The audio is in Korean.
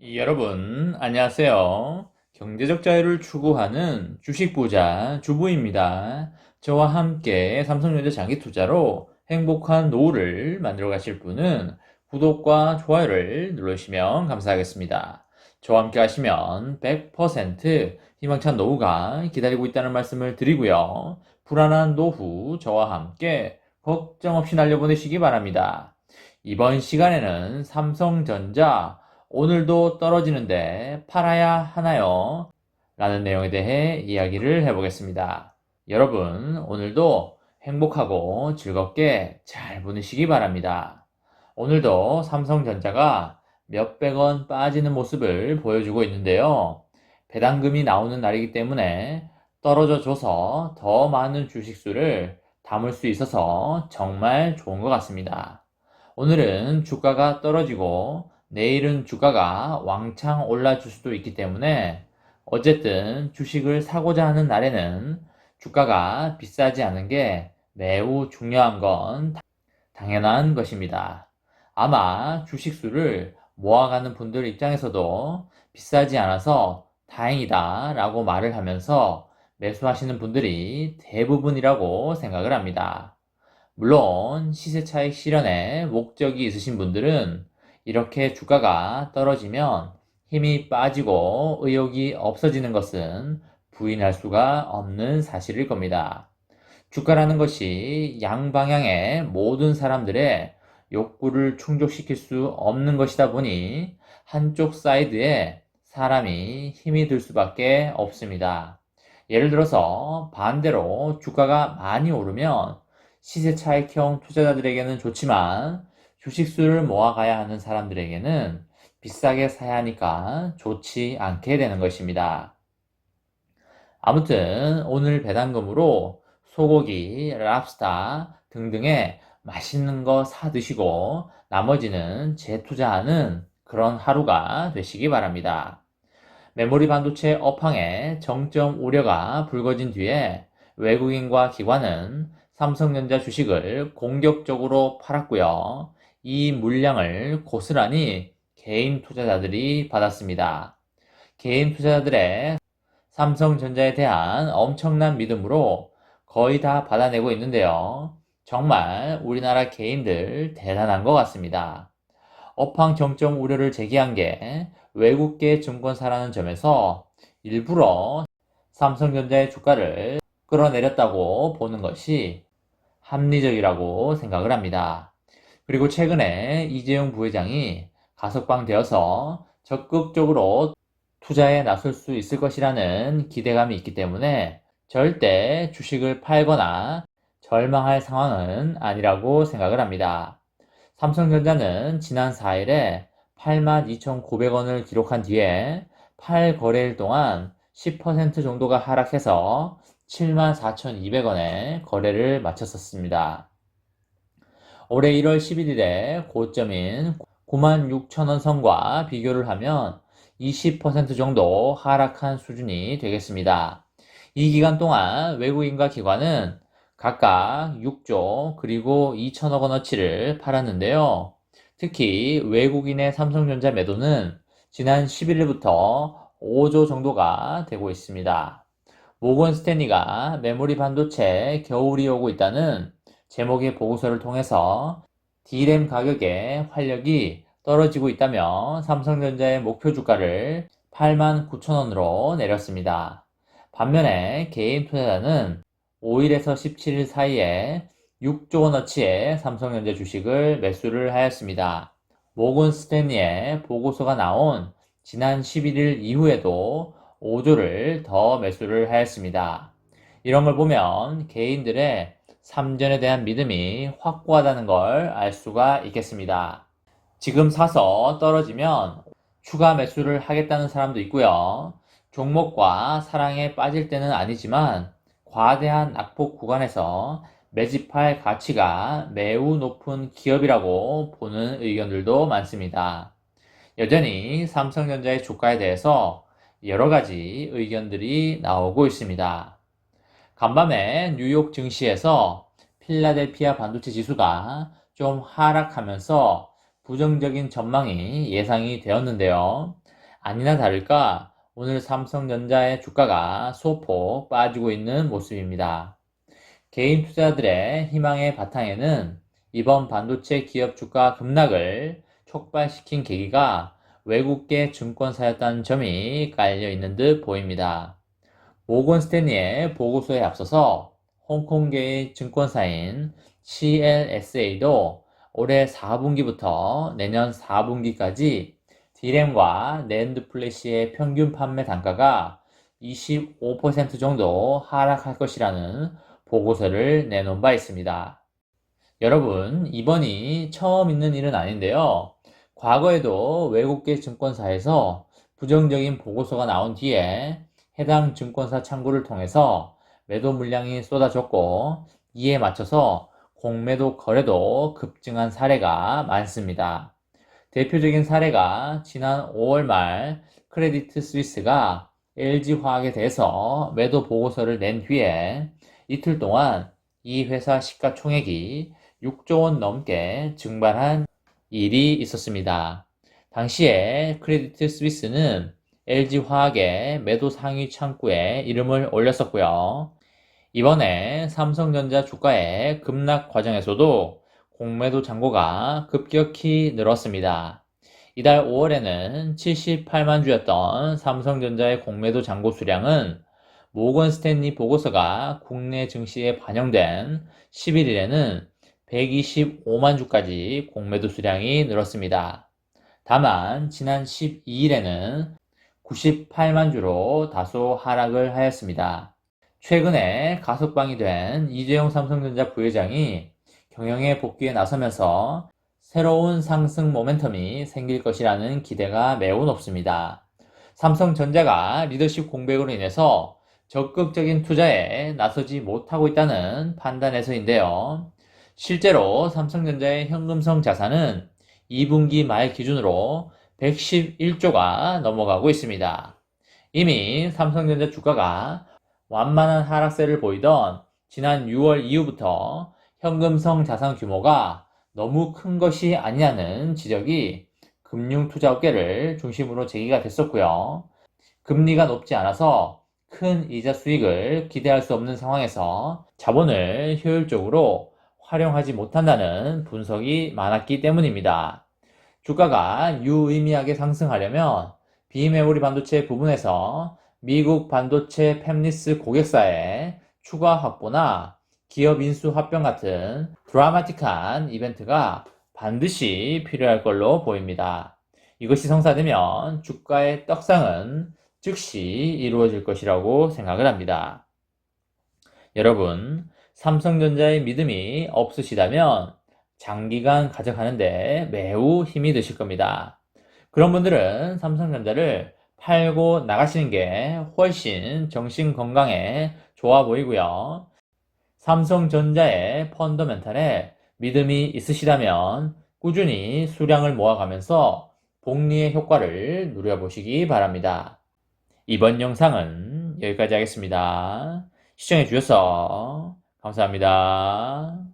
여러분, 안녕하세요. 경제적 자유를 추구하는 주식부자 주부입니다. 저와 함께 삼성전자 장기 투자로 행복한 노후를 만들어 가실 분은 구독과 좋아요를 눌러주시면 감사하겠습니다. 저와 함께 하시면 100% 희망찬 노후가 기다리고 있다는 말씀을 드리고요. 불안한 노후 저와 함께 걱정 없이 날려보내시기 바랍니다. 이번 시간에는 삼성전자 오늘도 떨어지는데 팔아야 하나요? 라는 내용에 대해 이야기를 해보겠습니다. 여러분, 오늘도 행복하고 즐겁게 잘 보내시기 바랍니다. 오늘도 삼성전자가 몇백 원 빠지는 모습을 보여주고 있는데요. 배당금이 나오는 날이기 때문에 떨어져 줘서 더 많은 주식수를 담을 수 있어서 정말 좋은 것 같습니다. 오늘은 주가가 떨어지고 내일은 주가가 왕창 올라줄 수도 있기 때문에 어쨌든 주식을 사고자 하는 날에는 주가가 비싸지 않은 게 매우 중요한 건 당연한 것입니다. 아마 주식수를 모아가는 분들 입장에서도 비싸지 않아서 다행이다 라고 말을 하면서 매수하시는 분들이 대부분이라고 생각을 합니다. 물론 시세 차익 실현에 목적이 있으신 분들은 이렇게 주가가 떨어지면 힘이 빠지고 의욕이 없어지는 것은 부인할 수가 없는 사실일 겁니다. 주가라는 것이 양방향의 모든 사람들의 욕구를 충족시킬 수 없는 것이다 보니 한쪽 사이드에 사람이 힘이 들 수밖에 없습니다. 예를 들어서 반대로 주가가 많이 오르면 시세 차익형 투자자들에게는 좋지만 주식수를 모아가야 하는 사람들에게는 비싸게 사야 하니까 좋지 않게 되는 것입니다. 아무튼 오늘 배당금으로 소고기, 랍스타 등등의 맛있는 거 사 드시고 나머지는 재투자하는 그런 하루가 되시기 바랍니다. 메모리 반도체 업황에 정점 우려가 불거진 뒤에 외국인과 기관은 삼성전자 주식을 공격적으로 팔았고요. 이 물량을 고스란히 개인 투자자들이 받았습니다. 개인 투자자들의 삼성전자에 대한 엄청난 믿음으로 거의 다 받아내고 있는데요. 정말 우리나라 개인들 대단한 것 같습니다. 업황 정점 우려를 제기한 게 외국계 증권사라는 점에서 일부러 삼성전자의 주가를 끌어내렸다고 보는 것이 합리적이라고 생각을 합니다. 그리고 최근에 이재용 부회장이 가석방되어서 적극적으로 투자에 나설 수 있을 것이라는 기대감이 있기 때문에 절대 주식을 팔거나 절망할 상황은 아니라고 생각을 합니다. 삼성전자는 지난 4일에 82,900원을 기록한 뒤에 8거래일 동안 10% 정도가 하락해서 74,200원에 거래를 마쳤었습니다. 올해 1월 11일에 고점인 96,000원 선과 비교를 하면 20% 정도 하락한 수준이 되겠습니다. 이 기간 동안 외국인과 기관은 각각 6조 그리고 2천억 원어치를 팔았는데요. 특히 외국인의 삼성전자 매도는 지난 11일부터 5조 정도가 되고 있습니다. 모건 스탠리가 메모리 반도체 겨울이 오고 있다는 제목의 보고서를 통해서 D램 가격의 활력이 떨어지고 있다며 삼성전자의 목표 주가를 89,000원으로 내렸습니다. 반면에 개인 투자자는 5일에서 17일 사이에 6조 원어치의 삼성전자 주식을 매수를 하였습니다. 모건 스탠리의 보고서가 나온 지난 11일 이후에도 5조를 더 매수를 하였습니다. 이런 걸 보면 개인들의 삼전에 대한 믿음이 확고하다는 걸 알 수가 있겠습니다. 지금 사서 떨어지면 추가 매수를 하겠다는 사람도 있고요. 종목과 사랑에 빠질 때는 아니지만 과대한 낙폭 구간에서 매집할 가치가 매우 높은 기업이라고 보는 의견들도 많습니다. 여전히 삼성전자의 주가에 대해서 여러 가지 의견들이 나오고 있습니다. 간밤에 뉴욕 증시에서 필라델피아 반도체 지수가 좀 하락하면서 부정적인 전망이 예상이 되었는데요. 아니나 다를까 오늘 삼성전자의 주가가 소폭 빠지고 있는 모습입니다. 개인 투자들의 희망의 바탕에는 이번 반도체 기업 주가 급락을 촉발시킨 계기가 외국계 증권사였다는 점이 깔려 있는 듯 보입니다. 모건 스탠리의 보고서에 앞서서 홍콩계의 증권사인 CLSA도 올해 4분기부터 내년 4분기까지 D램과 낸드 플래시의 평균 판매 단가가 25% 정도 하락할 것이라는 보고서를 내놓은 바 있습니다. 여러분, 이번이 처음 있는 일은 아닌데요. 과거에도 외국계 증권사에서 부정적인 보고서가 나온 뒤에 해당 증권사 창구를 통해서 매도 물량이 쏟아졌고 이에 맞춰서 공매도 거래도 급증한 사례가 많습니다. 대표적인 사례가 지난 5월 말 크레디트 스위스가 LG화학에 대해서 매도 보고서를 낸 뒤에 이틀 동안 이 회사 시가총액이 6조 원 넘게 증발한 일이 있었습니다. 당시에 크레디트 스위스는 LG화학의 매도 상위 창구에 이름을 올렸었고요. 이번에 삼성전자 주가의 급락 과정에서도 공매도 잔고가 급격히 늘었습니다. 이달 5월에는 78만 주였던 삼성전자의 공매도 잔고 수량은 모건 스탠리 보고서가 국내 증시에 반영된 11일에는 125만 주까지 공매도 수량이 늘었습니다. 다만 지난 12일에는 98만 주로 다소 하락을 하였습니다. 최근에 가석방이 된 이재용 삼성전자 부회장이 경영에 복귀에 나서면서 새로운 상승 모멘텀이 생길 것이라는 기대가 매우 높습니다. 삼성전자가 리더십 공백으로 인해서 적극적인 투자에 나서지 못하고 있다는 판단에서인데요. 실제로 삼성전자의 현금성 자산은 2분기 말 기준으로 111조가 넘어가고 있습니다. 이미 삼성전자 주가가 완만한 하락세를 보이던 지난 6월 이후부터 현금성 자산 규모가 너무 큰 것이 아니냐는 지적이 금융투자업계를 중심으로 제기가 됐었고요. 금리가 높지 않아서 큰 이자 수익을 기대할 수 없는 상황에서 자본을 효율적으로 활용하지 못한다는 분석이 많았기 때문입니다. 주가가 유의미하게 상승하려면 비메모리 반도체 부분에서 미국 반도체 팹리스 고객사의 추가 확보나 기업 인수 합병 같은 드라마틱한 이벤트가 반드시 필요할 걸로 보입니다. 이것이 성사되면 주가의 떡상은 즉시 이루어질 것이라고 생각을 합니다. 여러분, 삼성전자의 믿음이 없으시다면 장기간 가져가는데 매우 힘이 드실 겁니다. 그런 분들은 삼성전자를 팔고 나가시는 게 훨씬 정신 건강에 좋아 보이고요. 삼성전자의 펀더멘탈에 믿음이 있으시다면 꾸준히 수량을 모아가면서 복리의 효과를 누려보시기 바랍니다. 이번 영상은 여기까지 하겠습니다. 시청해 주셔서 감사합니다.